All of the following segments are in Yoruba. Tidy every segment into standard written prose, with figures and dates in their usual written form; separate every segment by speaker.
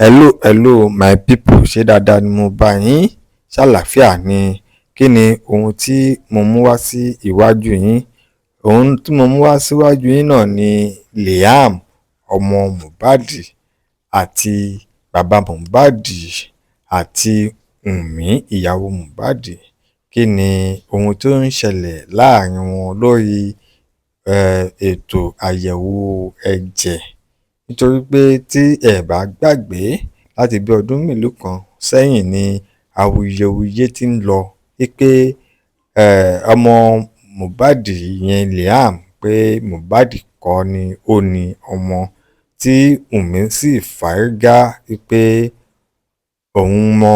Speaker 1: Hello my people, ṣé dáadáa ni mo bá yín? Ṣàlàáfíà ni? Kí ni ohun tí mo mú wá sí iwájú yín? Ohun tí mo mú wá síwájú yín náà ni Liam ọmọ Mohbad àti bàbá Mohbad àti Wunmi ìyàwó Mohbad. Kí ni ohun tó ń ṣẹlẹ̀ láàrin wọn lórí ètò àyẹ̀wò ẹ̀jẹ̀? Nítorí pé tí ẹ bá gbàgbé, láti bí ọdún mélòó kan sẹ́yìn ni awuyewuye ti ń lọ wípé ọmọ Mohbad yẹn Liam pé Mohbad kọ́ ni ó ní ọmọ, tí Wunmi sì fárígá wípé òun mọ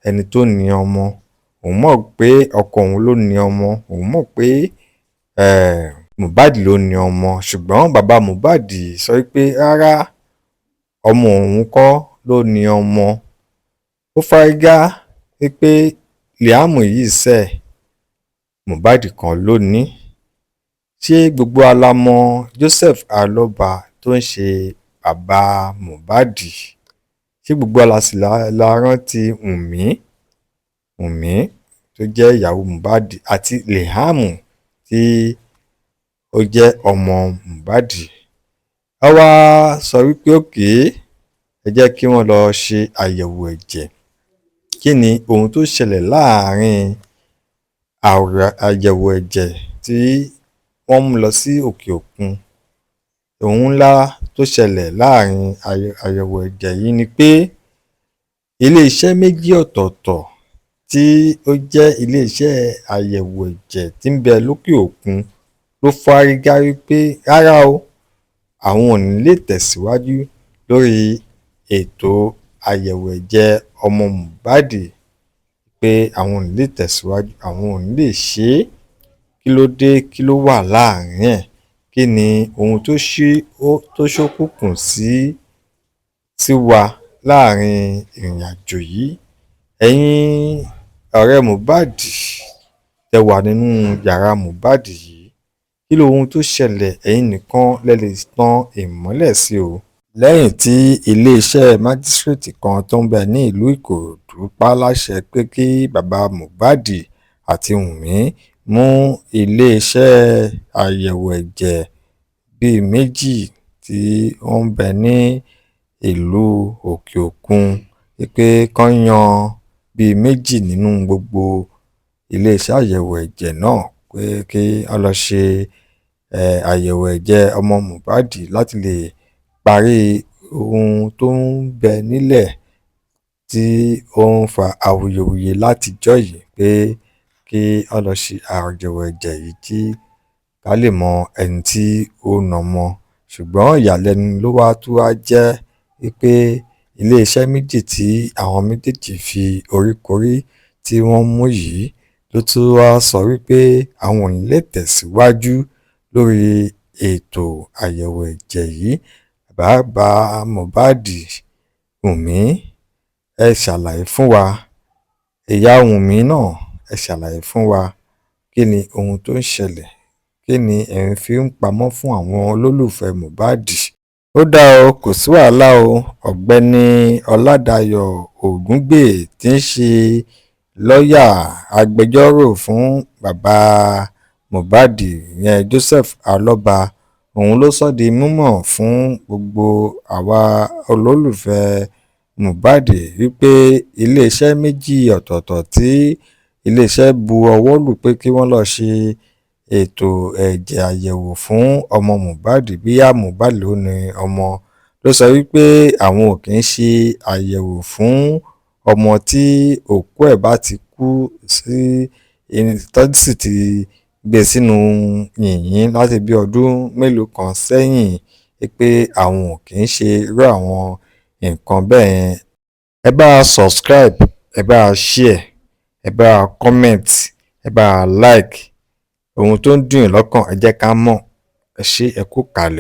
Speaker 1: ẹni tó ní ọmọ, òun mọ̀ pé ọkọ òun ló ní ọmọ, òun mọ̀ pé Mohbad ló ní ọmọ, ṣùgbọ́n bàbá Mohbad sọ pé rárá, ọmọ òun kọ́ ló ní ọmọ. Ó fárígá wípé Liam yìí ṣẹ̀, Mohbad kan ló ní. Ṣé gbogbo wa la mọ̀ Joseph Aloba tó ń ṣe bàbá Mohbad? Ṣé gbogbo wa sì la rántí Wunmi tó jẹ́ ìyàwó Mohbad àti Liam tí ó jẹ́ ọmọ Mohbad? A wá sọ wípé òkè, ẹ jẹ́ kí wọ́n lọ ṣe àyẹ̀wò ẹ̀jẹ̀. Kí ni ohun tó ṣẹlẹ̀ láàrin àyẹ̀wò ẹ̀jẹ̀ tí wọ́n mú lọ sí òkè òkun? Ohun ńlá tó ṣẹlẹ̀ láàrin àyẹ̀wò ẹ̀jẹ̀ yìí ni pé ilé-iṣẹ́ méjì ọ̀tọ̀ọ̀tọ̀ tí ó jẹ́ ilé-iṣẹ́ àyẹ̀wò ẹ̀jẹ̀ tí ń bẹ lókè òkun ló fárígá wípé rárá o, àwọn ò ní lè tẹ̀síwájú lórí ètò àyẹ̀wò ẹ̀jẹ̀ ọmọ Mohbad, pé àwọn ò ní lè tẹ̀síwájú, àwọn ò ní lè ṣe é. Kí ló dé? Kí ló wà láàrin ẹ̀? Kí ni ohun tó ṣókùnkùn sí wa láàrin ìrìn àjò yìí? Ẹ̀yin ọ̀rẹ́ Mohbad tẹ wà nínú yàrá Mohbad yìí, kí ló ohun tó ṣẹlẹ̀? Ẹ̀yin nìkan lẹ lè tan ìmọ́lẹ̀ sí o. Lẹ́yìn tí iléeṣẹ́ májísírèètì kan tó ń bẹ ní ìlú Ìkòròdú pa láṣẹ pé kí bàbá Mohbad àti Wunmi mú iléeṣẹ́ àyẹ̀wò ẹ̀jẹ̀ bíi méjì tí ó ń bẹ ní ìlú òkè òkun, pé kán yan bíi méjì nínú gbogbo iléeṣẹ́ àyẹ̀wò ẹ̀jẹ̀ náà, pé kí wọ́n lọ ṣe àyẹ̀wò ẹ̀jẹ̀ ọmọ Mohbad láti lè parí ohun tó ń bẹ nílẹ̀ tí ó ń fa awuyewuye látijọ́ yìí, pé kí wọ́n lọ ṣe àyẹ̀wò ẹ̀jẹ̀ yìí kí ká lè mọ ẹni tí ó nà ọmọ. Ṣùgbọ́n ìyàlẹ́nu ló wá tún wá jẹ́ wípé iléeṣẹ́ méjì tí àwọn méjèèjì fi oríkorí tí wọ́n mú yìí ló tún wá sọ wípé àwọn ò ní lè tẹ̀síwájú lórí ètò àyẹ̀wò ẹ̀jẹ̀ yìí. Bàbá Mohbad, Wunmi, ẹ ṣàlàyé fún wa. Ìyá Wunmi náà, ẹ ṣàlàyé fún wa. Kí ni ohun tó ń ṣẹlẹ̀? Kí ni ẹ̀ ń fi ń pamọ́ fún àwọn olólùfẹ́ Mohbad? Ó dá o, kò sí wàhálà o. Ọ̀gbẹ́ni Ọládayọ̀ Ògúngbè tí ń ṣe lọ́ọ̀yà agbẹjọ́rò fún bàbá Mohbad ìyẹn Joseph Aloba, òun ló sọ di mímọ̀ fún gbogbo àwa olólùfẹ́ Mohbad wípé iléeṣẹ́ méjì ọ̀tọ̀ọ̀tọ̀ tí iléeṣẹ́ bu ọwọ́ lù pé kí wọ́n lọ ṣe ètò ẹ̀jẹ̀ àyẹ̀wò fún ọmọ Mohbad bíyà Mohbad ló ní ọmọ, ló sọ wípé àwọn ò kì í ṣe àyẹ̀wò fún ọmọ tí òkú ẹ̀ bá ti kú sí tọ́sí ti gbé sínú yìnyín láti bí ọdún mélòó kan sẹ́yìn, pé àwọn ò kì í ṣe irú àwọn nǹkan bẹ́ẹ̀ yẹn. Ẹ bá a subscribe, ẹ bá a share, ẹ bá a comment, ẹ bá a like. Ohun tó ń dùn yín lọ́kàn ẹ jẹ́ ká mọ̀. Ẹ ṣé, ẹ kú kalẹ̀.